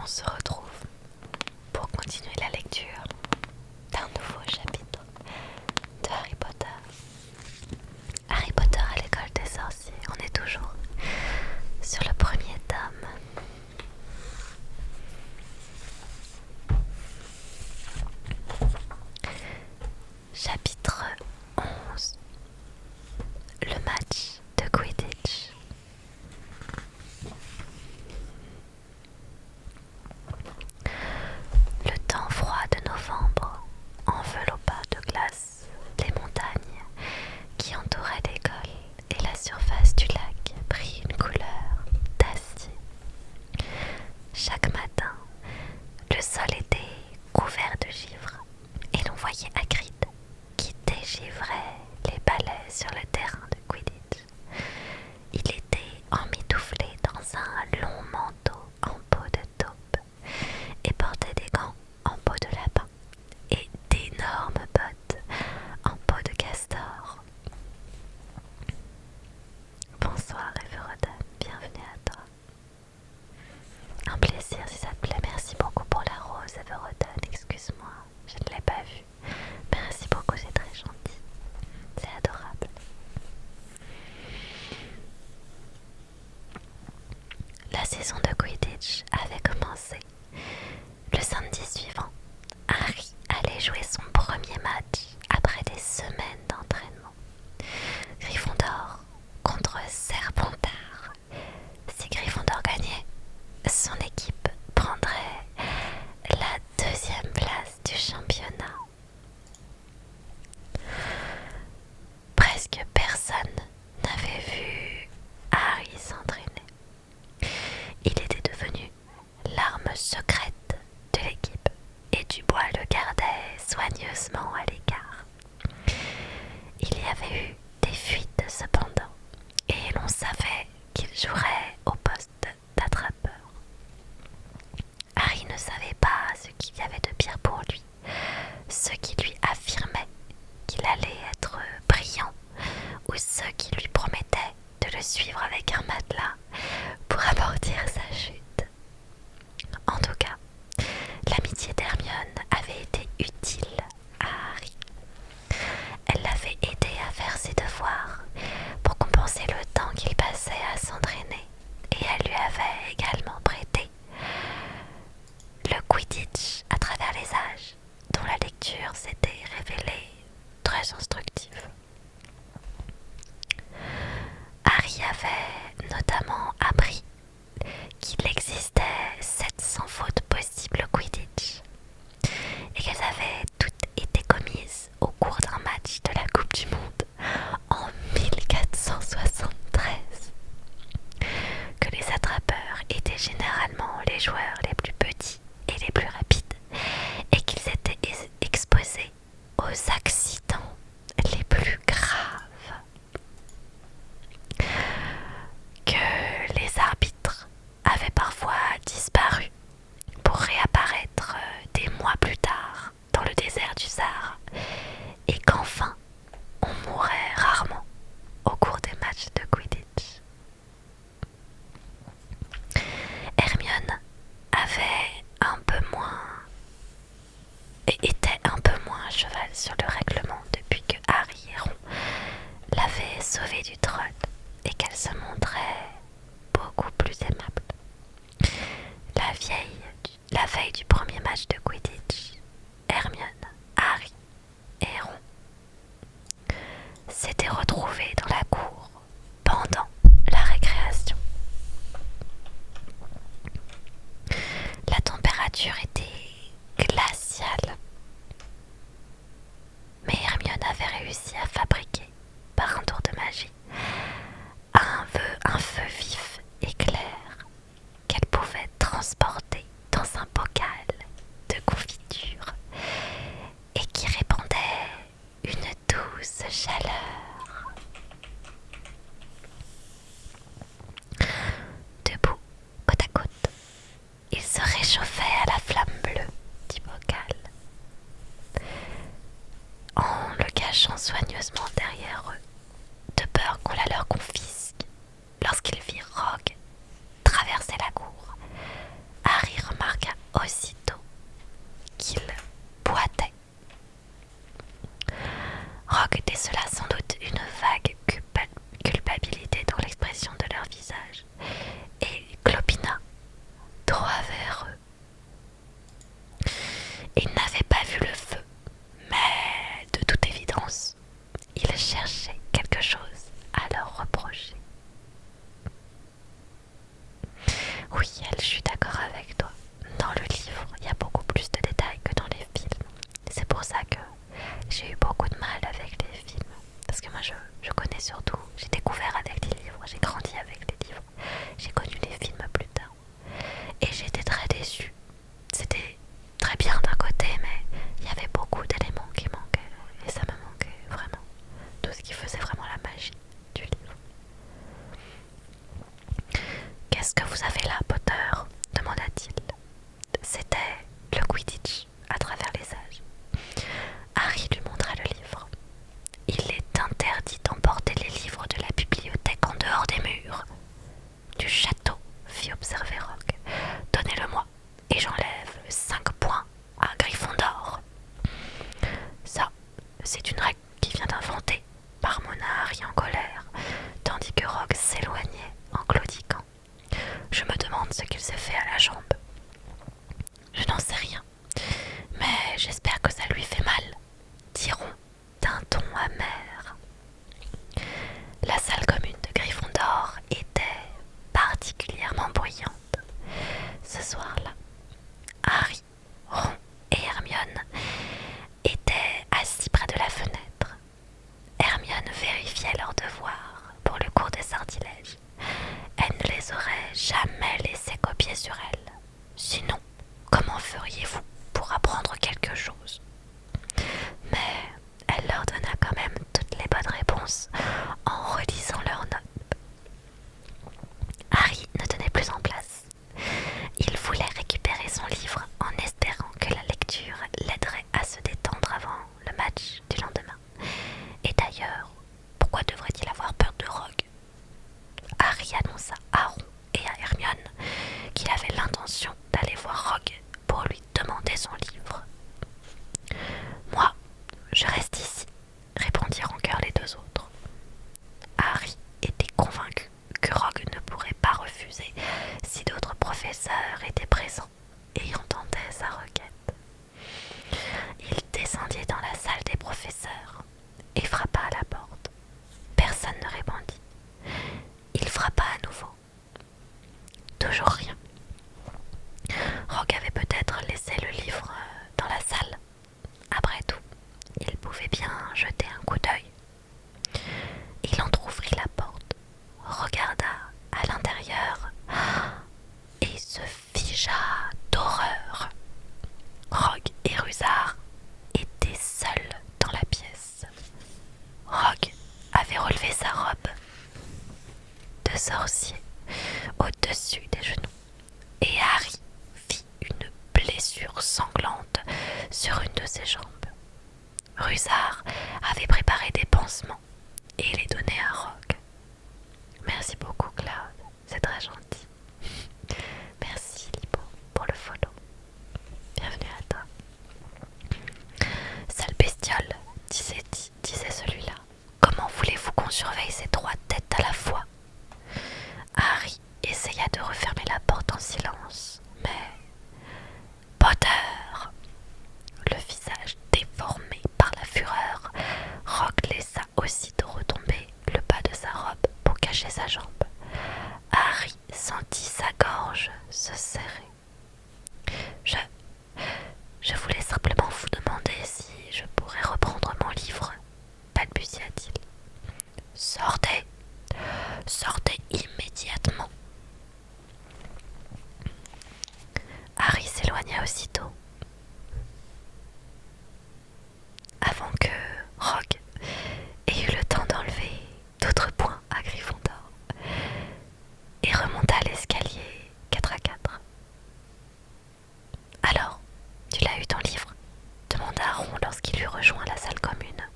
on se retrouve pour continuer la lecture d'un nouveau chapitre de Harry Potter. Harry Potter à l'école des sorciers, on est toujours sur le premier tome. Chapitre 11. Le match de Quidditch. Le temps froid de novembre enveloppa de glace les montagnes qui entouraient l'école et la surface du lac prit une couleur d'acier. Chaque matin, le sol était couvert de givre et l'on voyait Hagrid qui dégivrait les balais sur le terrain de Quidditch. Il était emmitouflé dans un long manteau en peau de taupe et portait des gants en peau de lapin et d'énormes bottes en peau de castor. Bonsoir Everodan, bienvenue à toi. Un plaisir si ça te plaît, merci beaucoup pour la rose Everodan, excuse-moi, je ne l'ai pas vue. Merci beaucoup, c'est très gentil, c'est adorable. La saison de Quidditch avait commencé. Le samedi suivant, Harry allait jouer son premier match après des semaines d'entraînement. Gryffondor contre Serpentard. Si Gryffondor gagnait, son équipe prendrait la deuxième place du championnat. Presque personne n'avait vu Harry s'entraîner. Il était devenu l'arme secrète de l'équipe et Dubois le gardait soigneusement à l'écart. Il y avait eu des fuites cependant et l'on savait qu'il jouerait au poste d'attrapeur. Harry ne savait pas ce qu'il y avait de pire pour lui, ceux qui lui affirmaient qu'il allait être brillant ou ceux qui lui promettaient de le suivre avec un matelas pour amortir sa chute. En tout cas, l'amitié d'Hermione avait été utile à Harry. Elle l'avait aidé à faire ses devoirs pour compenser le temps qu'il passait à s'entraîner et elle lui avait également prêté le Quidditch à travers les âges, dont la lecture s'était révélée très instructive. Harry avait notamment appris qu'il existait 700 fautes possibles au Quidditch et qu'elles avaient toutes été commises au cours d'un match de la Coupe du Monde en 1473, que les attrapeurs étaient généralement les joueurs les plus petits et les plus rapides et qu'ils étaient exposés aux accidents les plus graves, que les arbitres avaient parfois disparu pour réapparaître des mois plus tard dans le désert du Sahara et qu'enfin on mourrait rarement au cours des matchs de Quidditch. Hermione avait un peu moins et était un peu moins à cheval sur le règlement depuis que Harry et Ron l'avaient sauvée du troll et qu'elle se montrait beaucoup plus aimable. La veille du premier match de Quidditch, Hermione, Harry et Ron s'étaient retrouvés dans la cour pendant la récréation. La température était glaciale, mais Hermione avait réussi à fabriquer, par un tour de magie, un feu vif et clair qu'elle pouvait transporter dans un bocal de confiture et qui répandait une douce chaleur. Debout, côte à côte, ils se réchauffaient à la flamme bleue du bocal, en le cachant soigneusement derrière eux, de peur qu'on la leur confisque. Lorsqu'ils virent Rogue traverser la cour, Harry remarqua Donnez-le-moi, et j'enlève 5 points à Gryffondor. Ça, c'est une règle qui vient d'inventer, marmonna Harry en colère, tandis que Rogue s'éloignait en claudiquant. Je me demande ce qu'il s'est fait à la jambe. Je n'en sais rien, mais j'espère que ça lui fait mal, diront d'un ton amer. La salle commune de Gryffondor était particulièrement bruyante. Ce soir-là, Harry, Ron et Hermione étaient assis près de la fenêtre. Hermione vérifiait leurs devoirs pour le cours des sortilèges. Elle ne les aurait jamais laissés copier sur elle. Sinon, comment feriez-vous pour apprendre quelque chose? Mais elle leur donna quand même toutes les bonnes réponses en relisant leurs notes. Harry ne tenait plus en place. Il voulait récupérer son livre en espérant que la lecture l'aiderait à se détendre avant le match du lendemain. Et d'ailleurs, pourquoi devrait-il avoir peur de Rogue? Harry annonça à Ron et à Hermione qu'il avait l'intention d'aller voir Rogue pour lui demander son livre. Moi, je reste ici, répondirent en chœur les deux autres. Harry était convaincu que Rogue ne pourrait pas refuser si d'autres professeurs étaient présents et entendaient sa requête. Il descendit dans la salle des professeurs et frappa à la porte. Personne ne répondit. Il frappa à nouveau. Toujours rien. Rogue avait peut-être laissé le livre dans la salle. Après tout, il pouvait bien jeter un coup d'œil. Il entr'ouvrit la porte, regarda à l'intérieur et se figea d'horreur. Rogue et Rusard étaient seuls dans la pièce. Rogue avait relevé sa robe de sorcier au-dessus des genoux et Harry vit une blessure sanglante sur une de ses jambes. Rusard avait préparé des pansements et les donnait à Rogue. Merci beaucoup Claude, c'est très gentil. Merci Libo pour le follow. Bienvenue à toi. Sale bestiole, disait celui-là. Comment voulez-vous qu'on surveille ces 3 têtes à la fois? Harry essaya de refermer la porte en silence, mais Potter, le visage déformé par la fureur, Rogue laissa aussitôt retomber le bas de sa robe pour cacher sa jambe. Harry sentit sa gorge se serrer. Je voulais simplement vous demander si je pourrais reprendre mon livre, balbutia-t-il. Sortez, sortez immédiatement. Harry s'éloigna aussitôt, avant que Rogue ait eu le temps d'enlever d'autres points à Gryffondor et remonta l'escalier 4 à 4. Alors, tu l'as eu ton livre? Demanda Ron lorsqu'il eut rejoint la salle commune.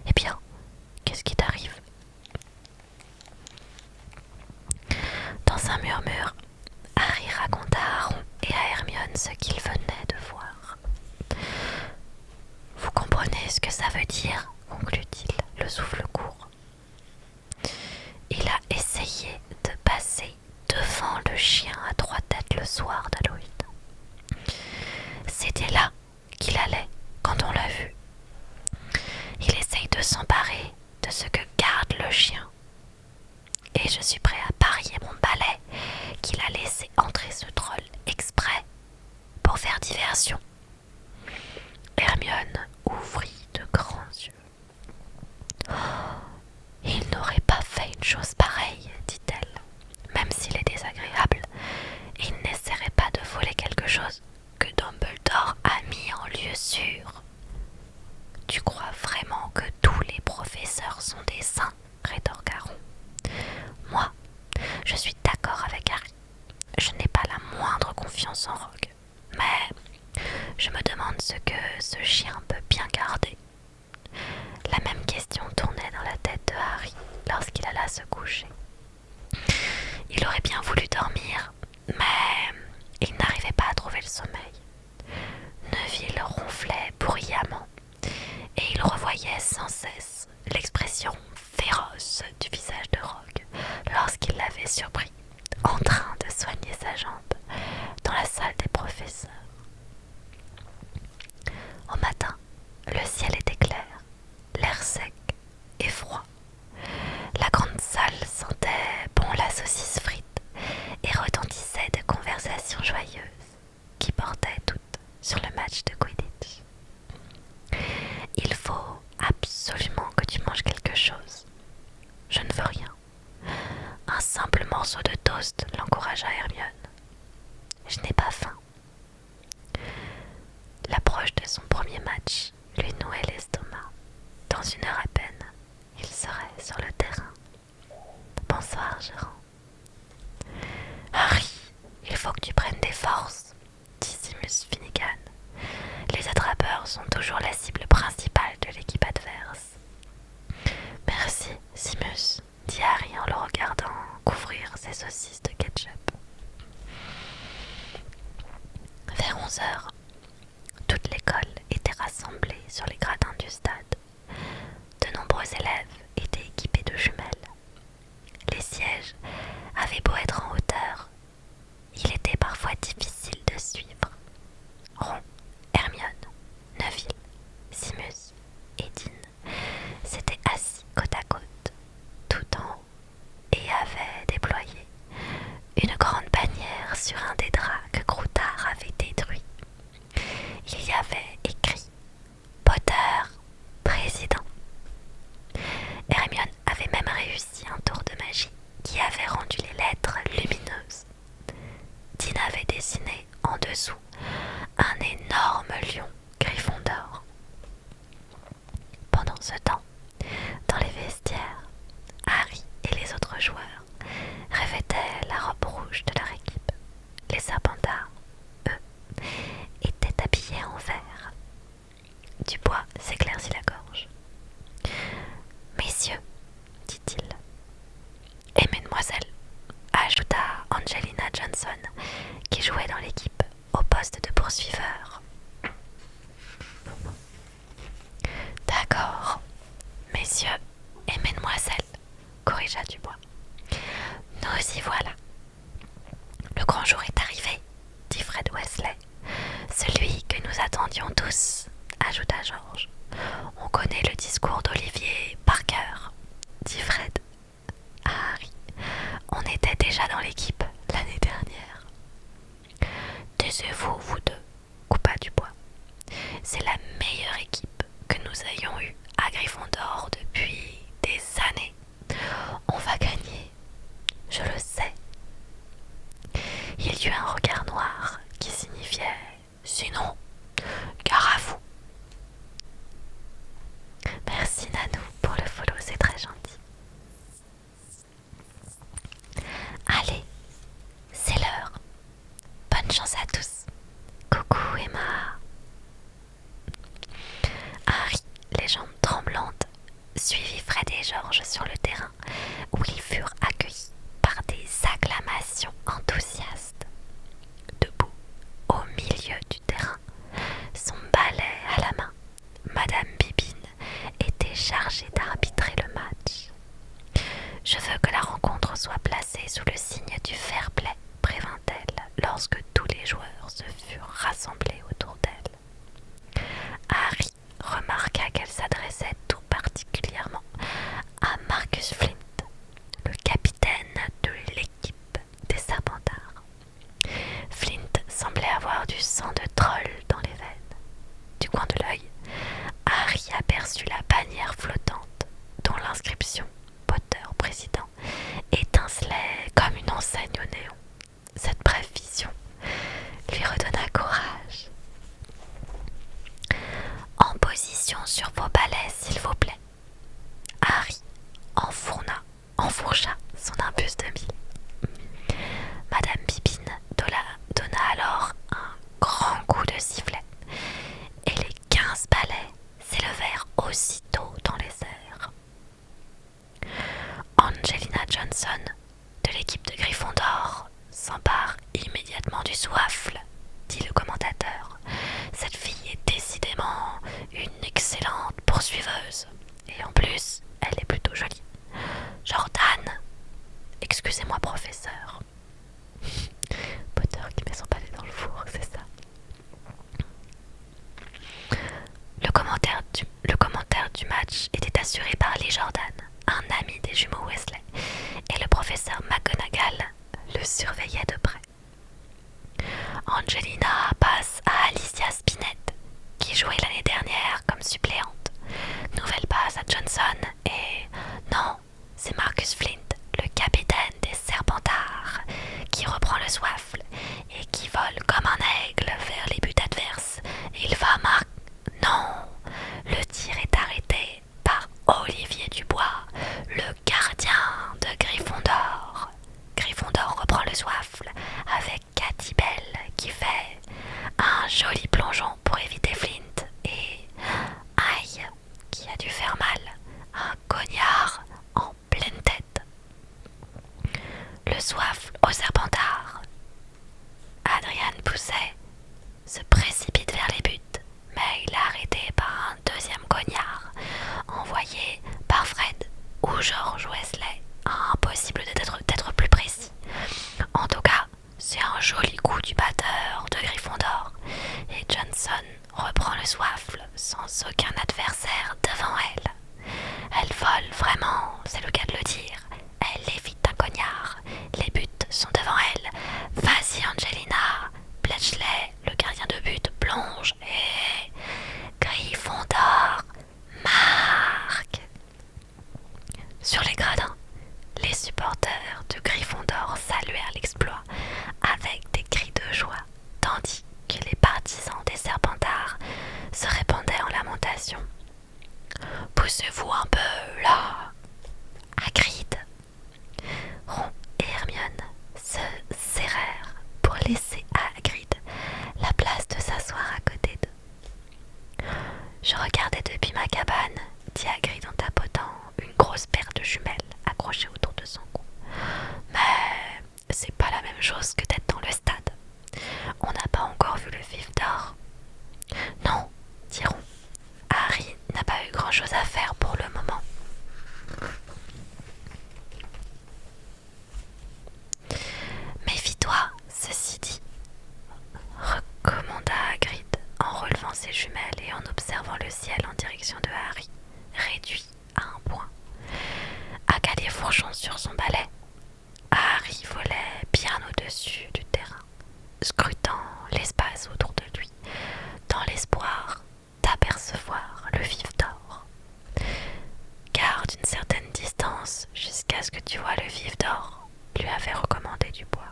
Eh bien, qu'est-ce qui t'arrive? Dans un murmure, Harry raconta à Ron et à Hermione ce qu'il venait de voir. Vous comprenez ce que ça veut dire? Conclut-il, le souffle court. Il a essayé de passer devant le chien à 3 têtes le soir d'Halloween. C'était là qu'il allait quand on l'a vu. Il essaye de s'emparer de ce que garde le chien. Et je suis prêt à parier mon balai qu'il a laissé entrer ce troll exprès pour faire diversion. Hermione ouvrit de grands yeux. Oh, il n'aurait pas fait une chose pareille, dit-elle. Même s'il est désagréable, il n'essaierait pas de voler quelque chose que Dumbledore a mis en lieu sûr. Tu crois vraiment que tous les professeurs sont des saints? Rétorqua Ron. Moi, je suis d'accord avec Harry. Je n'ai pas la moindre confiance en Rogue. Mais je me demande ce que ce chien peut bien garder. La même question tournait dans la tête de Harry lorsqu'il alla se coucher. Il aurait bien voulu dormir, mais il n'arrivait sommeil. Neville ronflait bruyamment et il revoyait sans cesse l'expression féroce du visage de Rogue lorsqu'il l'avait surpris en train de soigner sa jambe dans la salle des professeurs. Au matin, le ciel était clair, l'air sec et froid. La grande salle sentait bon la saucisse frite et retentissait de conversations joyeuses qui portaient toutes sur le match de Quidditch. Il faut absolument que tu manges quelque chose. Je ne veux rien. Un simple morceau de toast l'encouragea Hermione. Je n'ai pas faim. L'approche de son premier match lui nouait l'estomac. Dans une heure à peine, il serait sur le terrain. Bonsoir, Gérant. Harry, il faut que tu prennes des forces, dit Seamus Finnegan. Les attrapeurs sont toujours la cible principale de l'équipe adverse. Merci, Seamus, dit Harry en le regardant couvrir ses saucisses de ketchup. Vers 11h, toute l'école était rassemblée sur les gradins du stade. De nombreux élèves étaient équipés de jumelles. Les sièges avaient beau être en hauteur, il était parfois difficile de suivre. Ron, Hermione, Neville, Seamus et Dean s'étaient assis côte à côte, tout en haut, et avaient déployé une grande bannière sur un des draps que Croutard avait détruit. Il y avait écrit « Potter, président ». Hermione avait même réussi un tour de magie qui avait rendu les lettres lumineuses. Dean avait dessiné en dessous un énorme lion Gryffondor. Pendant ce temps, dans les vestiaires, Harry et les autres joueurs revêtaient la robe rouge de leur équipe. Les Serpentards, eux, étaient habillés en vert. Dubois s'éclaircit la gorge. Messieurs, dit-il, et mesdemoiselles, ajouta Angelina Johnson, qui jouait dans l'équipe au poste de poursuiveur. D'accord, messieurs et mesdemoiselles, corrigea Dubois. Nous y voilà. Le grand jour est arrivé, dit Fred Weasley. Celui que nous attendions tous, ajouta George. On connaît le discours d'Olivier par cœur, dit Fred. À Harry, on était déjà dans l'équipe l'année dernière. Taisez-vous, vous deux, coupa Dubois. C'est la meilleure équipe que nous ayons eue à Gryffondor depuis des années. On va gagner, je le sais. Il y eut un regard noir qui signifiait « Sinon, gare à vous ». Merci Nanou pour le follow, c'est très gentil. Allez, c'est l'heure. Bonne chance à tous. Coucou Emma. Harry, les jambes tremblantes, suivit Fred et George sur le terrain où ils furent accueillis par des acclamations enthousiastes. Debout, au milieu du terrain, son balai à la main, Madame Bibine était chargée d'arbitrer le match. Je veux que la rencontre soit placée sous le signe du fair play, prévint-elle lorsque tous les joueurs se furent rassemblés autour d'elle. Harry remarqua qu'elle s'adressait tout particulièrement à Marcus Flint, le capitaine de l'équipe des Serpentards. Flint semblait avoir du sang de troll dans les veines. Du coin de l'œil, Harry aperçut la bannière flottante dont l'inscription « Potter président » étincelait comme une enseigne au néon. Cette brève vision lui redonna courage. Angelina passe à Alicia Spinett, qui jouait l'année dernière comme suppléante. Nouvelle passe à Johnson et non, c'est Marcus Flint, le capitaine des Serpentards, qui reprend le soifle et qui vole comme un aigle vers les buts adverses. Il va marquer. Non, le tir est arrêté par Olivier Dubois, le gardien de Gryffondor. Gryffondor reprend le soifle avec Cathy Bell qui fait un joli plongeon pour éviter Flint et aïe, qui a dû faire mal, un cognard en pleine tête. Le soifle au Serpentard. Adrien Pousset se précipite vers les buts, mais il est arrêté par un deuxième cognard envoyé par Fred ou George Weasley. Impossible d'être plus précis. En tout cas, c'est un joli coup du batteur de Gryffondor et Johnson reprend le soifle sans aucun adversaire devant elle. Elle vole vraiment, c'est le cas de le dire. Elle évite un cognard. Les buts sont devant elle. Vas-y Angelina. Bletchley, le gardien de but, plonge et Gryffondor marque. Sur les gradins, les supporters de Gryffondor saluèrent l'exploit avec des cris de joie, tandis que les partisans des Serpentards se répandaient en lamentations. Poussez-vous un peu là, Hagrid. Ron et Hermione se serrèrent pour laisser à Hagrid la place de s'asseoir à côté d'eux. Je regardais depuis ma cabane, dit Hagrid en tapotant une grosse paire de jumelles accrochée autour de son cou. Mais c'est pas la même chose que d'être dans le stade. On n'a pas encore vu le vif d'or. Non, dit Ron. Harry n'a pas eu grand-chose à faire pour le moment. Méfie-toi, ceci dit, recommanda Hagrid en relevant ses jumelles et en observant le ciel en direction de Harry, réduit à un point. Acalé fourchon sur son balai, Harry volait bien au-dessus du terrain, scrutant l'espace autour de lui, dans l'espoir d'apercevoir le vif d'or. Garde une certaine distance jusqu'à ce que tu vois le vif d'or, lui avait recommandé Dubois.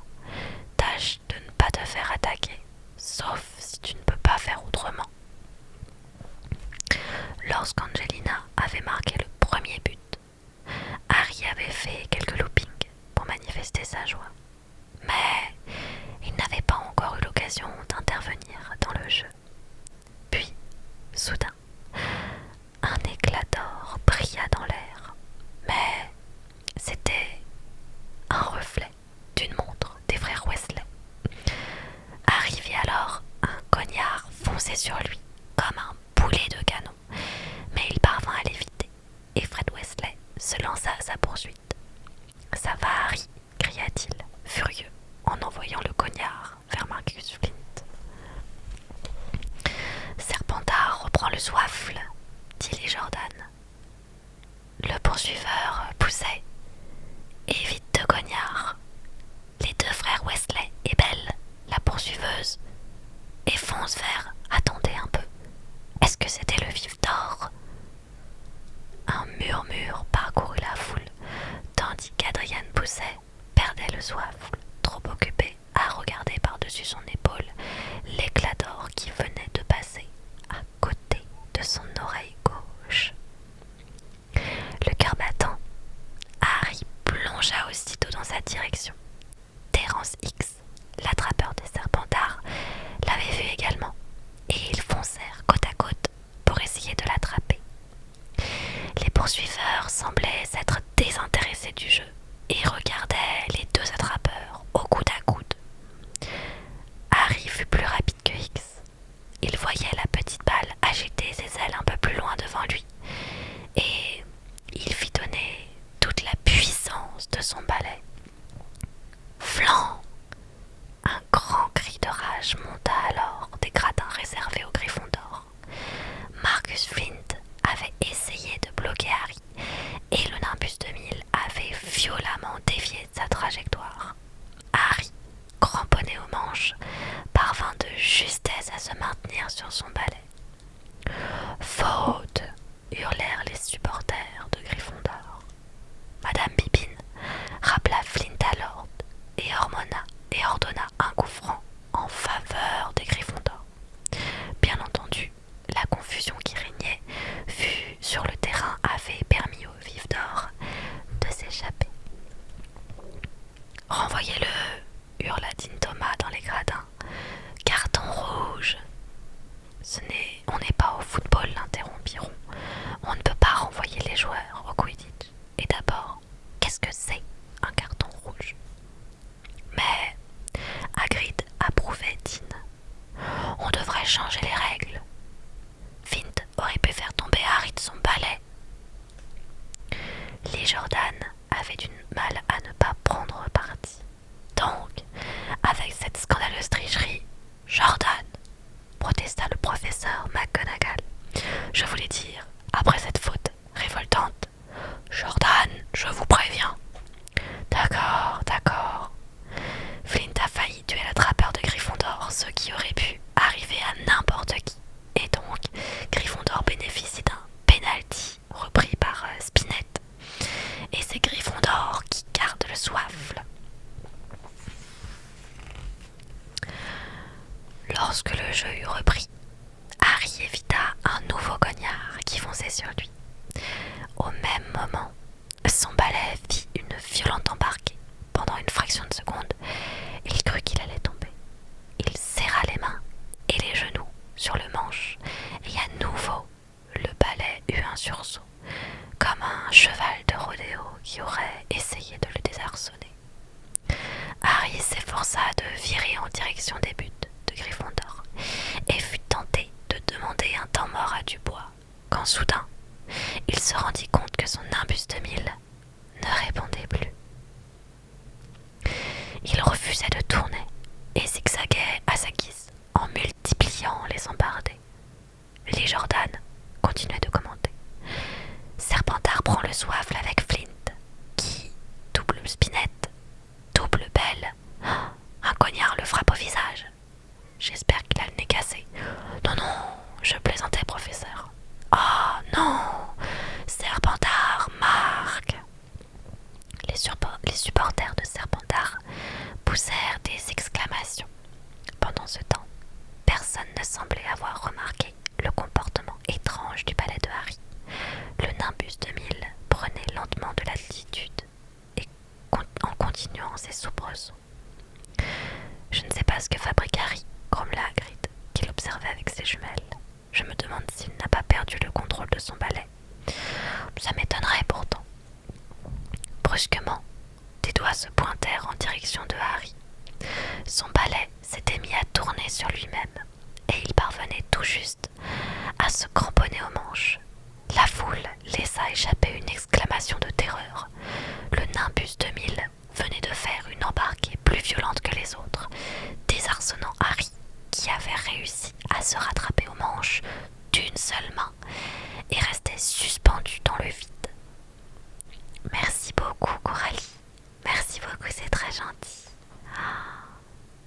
Tâche de ne pas te faire attaquer, sauf si tu ne peux pas faire autrement. Lorsqu'Angelina avait marqué le premier but, Harry avait fait quelques loopings pour manifester sa joie. Mais il n'avait pas encore eu l'occasion d'intervenir dans le jeu. Puis, soudain, un éclat d'or brilla dans l'air. Mais c'était un reflet d'une montre des frères Weasley. Harry vit alors un cognard foncer sur lui comme un boulet de canon, mais il parvint à l'éviter et Fred Weasley se lança à sa poursuite. « Ça va, Harry !» cria-t-il, furieux, en envoyant le cognard vers Marcus Flint. Serpentard reprend le soifle, dit les Jordan. Le poursuiveur poussait. Évite de cognard. Les deux frères Weasley et Belle, la poursuiveuse, et fonce vers. Attendez un peu. Est-ce que c'était le vif d'or? Un murmure parcourut la foule, tandis qu'Adrien Pousset perdait le soifle, trop occupé à regarder par-dessus son épaule l'éclat d'or qui venait de passer à côté de son oreille gauche. Le cœur battant, Harry plongea aussitôt dans sa direction. Terence X, l'attrapeur des Serpentards, l'avait vu également, et ils foncèrent côte à côte pour essayer de l'attraper. Les poursuiveurs semblaient s'être désintéressés du jeu et regardaient les deux attrapeurs au coude à coude. Harry justesse à se maintenir sur son balai. Faute, hurlèrent les supporters de Gryffondor. Madame Bibine rappela Flint à l'ordre et ordonna un coup franc en faveur des Gryffondor. Bien entendu, la confusion qui régnait sur le terrain avait permis aux vifs d'or de s'échapper. Renvoyez-le, hurla Dean Thomas dans les gradins. Carton rouge. On n'est pas au football, l'interrompit Ron. On ne peut pas renvoyer les joueurs au Quidditch. Et d'abord, qu'est-ce que c'est un carton rouge? Mais Hagrid approuvait Dean. On devrait changer les règles. Fint aurait pu faire tomber Harry de son balai. Lee Jordan avait du mal à ne pas prendre parti. Donc, avec cette scandaleuse tricherie, Jordan, protesta le professeur McGonagall. Je voulais dire, après cette faute révoltante, Jordan, je vous préviens. D'accord, d'accord. Flint a failli tuer l'attrapeur de Gryffondor, ce qui aurait pu arriver à n'importe qui. Et donc, Gryffondor bénéficie d'un penalty repris par Spinette. Et c'est Gryffondor qui garde le soifle. Lorsque le jeu eut repris, Harry évita un nouveau cognard qui fonçait sur lui. Au même moment, son balai fit une violente embarquée. Pendant une fraction de seconde, il crut qu'il allait tomber. Il serra les mains et les genoux sur le manche, et à nouveau, le balai eut un sursaut, comme un cheval de rodéo qui aurait essayé de le désarçonner. Harry s'efforça de virer en direction des buts de Gryffondor et fut tenté de demander un temps mort à Dubois, quand soudain, il se rendit compte que son imbus de mille ne répondait plus. Il refusait de tourner et zigzaguait à sa guise en multipliant les embardées. Lee Jordan continuait de commenter. Serpentard prend le soifle avec Flint, qui, double Spinette, double Belle. Un cognard le frappe au visage. J'espère qu'il a le nez cassé. Non, non, je plaisantais, professeur. Ah non, Serpentard marque. Les supporters de Serpentard poussèrent des exclamations. Pendant ce temps, personne ne semblait avoir remarqué le comportement étrange du balai de Harry. Le nimbus de mille prenait lentement de l'altitude et en continuant ses soubresauts. Je ne sais pas ce que fabrique Harry, grommela Hagrid, qu'il observait avec ses jumelles. Je me demande s'il n'a pas perdu le contrôle de son balai. Ça m'étonnerait pourtant. Brusquement, des doigts se pointèrent en direction de Harry. Son balai s'était mis à tourner sur lui-même, et il parvenait tout juste à se cramponner aux manches. La foule laissa échapper une exclamation de terreur. Le nimbus de mille venait de faire une embarquée plus violente que les autres, désarçonnant Harry, qui avait réussi à se rattraper aux manches d'une seule main et restait suspendu dans le vide. Merci beaucoup, Coralie. Merci beaucoup, c'est très gentil.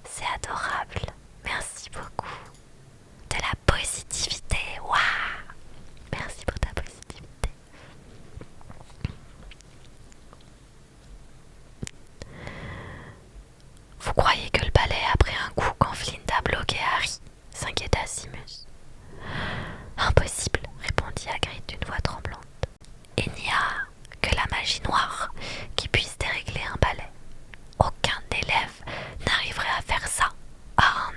C'est adorable. Merci beaucoup. De la positivité. Waouh! Merci pour ta positivité. Vous croyez que le balai a pris un coup quand Flint a bloqué Harry? S'inquiéta Simus. Impossible, répondit Hagrid d'une voix tremblante. Il n'y a que la magie noire qui puisse dérégler un balai. Aucun élève n'arriverait à faire ça à un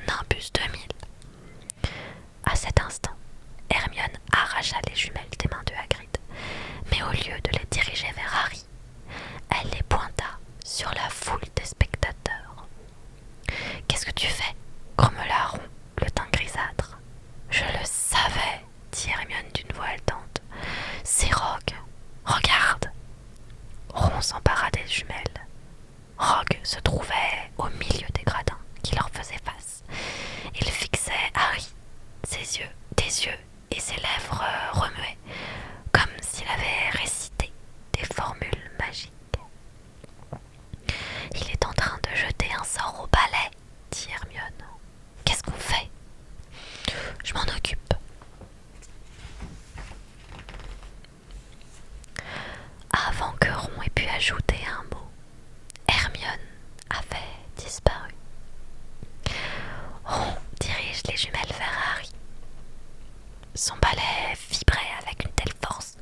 les jumelles vers Harry. Son balai vibrait avec une telle force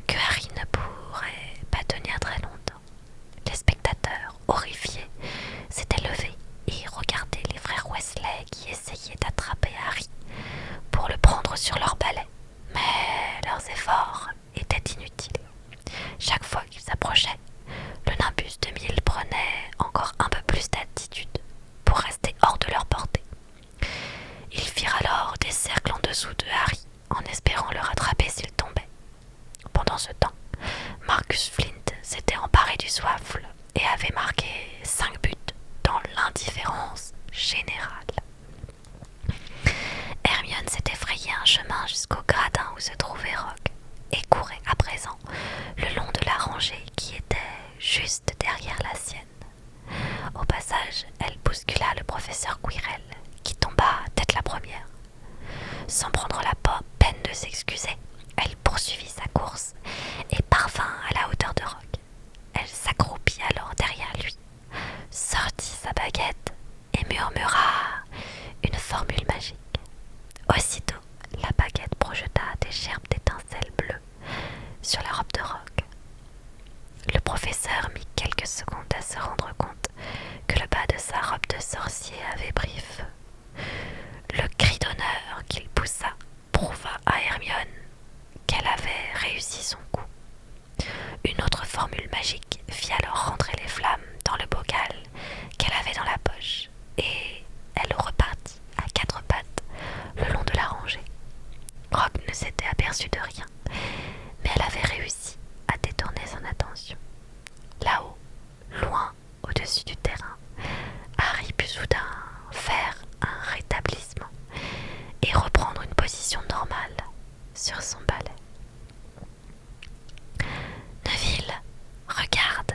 que Harry ne pourrait pas tenir très longtemps. Les spectateurs, horrifiés, s'étaient levés et regardaient les frères Weasley qui essayaient d'attraper Harry pour le prendre sur leur balai. Mais leurs efforts étaient inutiles. Chaque fois qu'ils s'approchaient, le nimbus de Mille prenait encore un peu plus d'attitude pour rester hors de leur portée. Ils firent alors des cercles en dessous de Harry en espérant le rattraper s'il tombait. Pendant ce temps, Marcus Flint s'était emparé du soifle et avait marqué 5 buts dans l'indifférence générale. Hermione s'était frayé un chemin jusqu'au gradin où se trouvait Rogue et courait à présent le long de la rangée qui était juste derrière la sienne. Au passage, elle bouscula le professeur Quirrell qui tomba tête la première. Sans prendre la peine de s'excuser, elle poursuivit sa course et parvint à la hauteur de Rogue. Elle s'accroupit alors derrière lui, sortit sa baguette et murmura une formule magique. Aussitôt, la baguette projeta des gerbes d'étincelles bleues sur la robe de Rogue. Le professeur mit quelques secondes à se rendre compte que le bas de sa robe de sorcier avait pris feu. Le cri d'honneur qu'il poussa prouva à Hermione qu'elle avait réussi son coup. Une autre formule magique fit alors rentrer les flammes dans le bocal qu'elle avait dans la poche et elle repartit à 4 pattes le long de la rangée. Rogue ne s'était aperçue de rien, mais elle avait réussi à détourner son attention. Là-haut, loin au-dessus du terrain, Harry put soudain faire un rétablissement et reprendre une position normale sur son balai. Neville, regarde,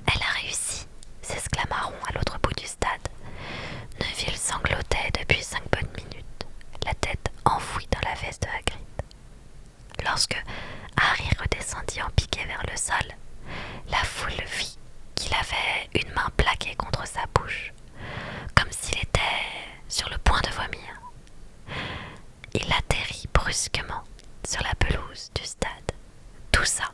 elle a réussi, s'exclama Ron à l'autre bout du stade. Neville sanglotait depuis 5 bonnes minutes, la tête enfouie dans la veste de Hagrid. Lorsque Harry redescendit en piqué vers le sol, la foule vit qu'il avait une main plaquée contre sa bouche, comme s'il était sur le point de vomir. Il atterrit brusquement sur la pelouse du stade, toussa,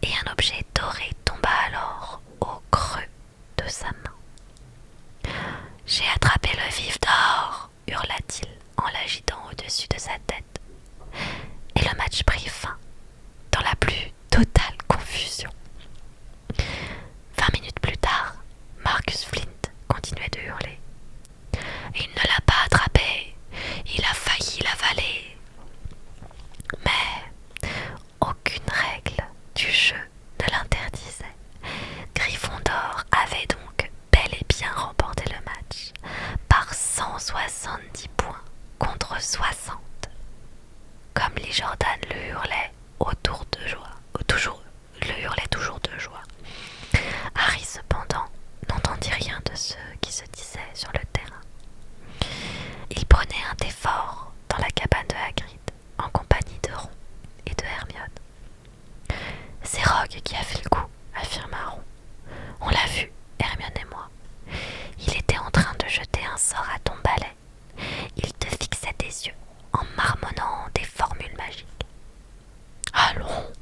et un objet doré tomba alors au creux de sa main. « J'ai attrapé le vif d'or !» hurla-t-il en l'agitant au-dessus de sa tête. Et le match prit fin dans la plus totale confusion. 20 minutes plus tard, Marcus Flint continuait de hurler. « Il ne l'a pas attrapé, il a failli l'avaler. » Mais aucune règle du jeu ne l'interdisait. Gryffondor avait donc bel et bien remporté le match par 170 points contre 60. Comme Lee Jordan le hurlait autour de joie, toujours de joie. Harry cependant n'entendit rien de ce qui se disait sur le terrain. Il prenait un thé fort dans la cabane de Hagrid en compagnie de Ron et de Hermione. « C'est Rogue qui a fait le coup », affirma Ron. « On l'a vu, Hermione et moi. Il était en train de jeter un sort à ton balai. Il te fixait des yeux en marmonnant des formules magiques. »« Allons,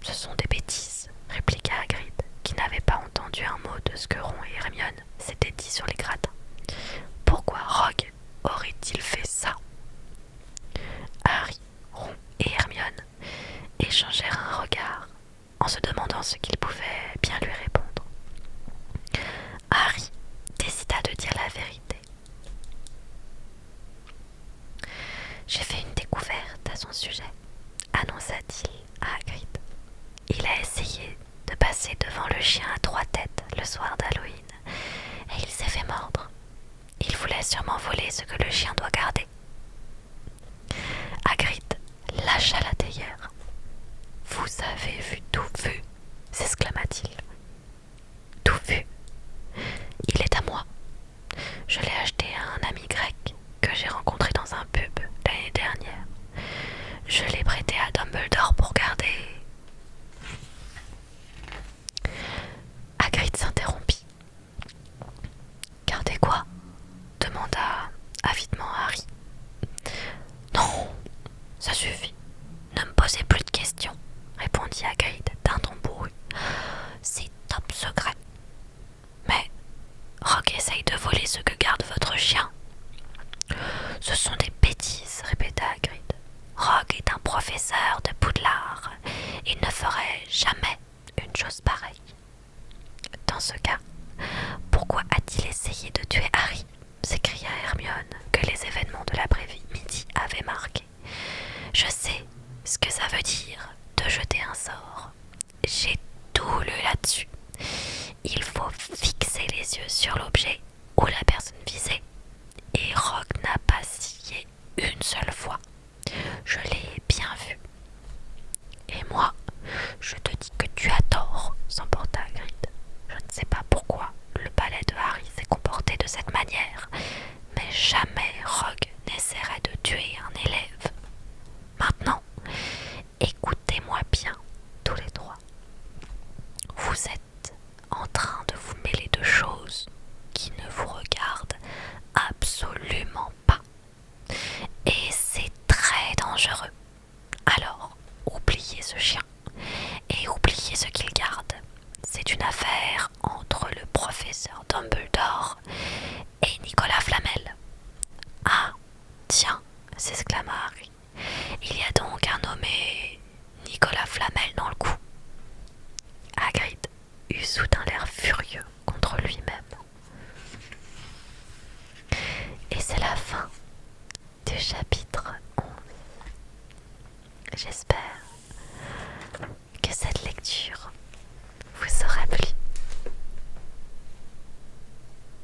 ce sont des bêtises, » répliqua Hagrid, qui n'avait pas entendu un mot de ce que Ron et Hermione s'étaient dit sur les gradins. « Pourquoi Rogue aurait-il fait ça ?» Harry, Ron et Hermione échangèrent un regard en se demandant ce qu'ils pouvaient bien lui répondre. Harry décida de dire la vérité. « J'ai fait une découverte à son sujet, » annonça-t-il à Hagrid. « Il a essayé de passer devant le chien à 3 têtes le soir d'Halloween et il s'est fait mordre. Il voulait sûrement voler ce que le chien doit garder. » Hagrid lâcha la théière. « Vous avez vu tout vu !» s'exclama-t-il. « Tout vu. Il est à moi. Je l'ai acheté à un ami grec que j'ai rencontré dans un pub l'année dernière. Je l'ai prêté à Dumbledore pour garder. » Hagrid s'interrompit. « Garder quoi ?» demanda avidement Harry. suffit. Ne me posez plus de questions, répondit Hagrid d'un ton bourru. C'est top secret. Mais Rogue essaye de voler ce que garde votre chien. Ce sont des bêtises, répéta Hagrid. Rogue est un professeur de Poudlard. Il ne ferait jamais une chose pareille. Dans ce cas, pourquoi a-t-il essayé de tuer Harry? S'écria Hermione, que les événements de l'après-midi avaient marqué. Je sais ce que ça veut dire de jeter un sort. J'ai tout lu là-dessus. Il faut fixer les yeux sur l'objet ou la personne visée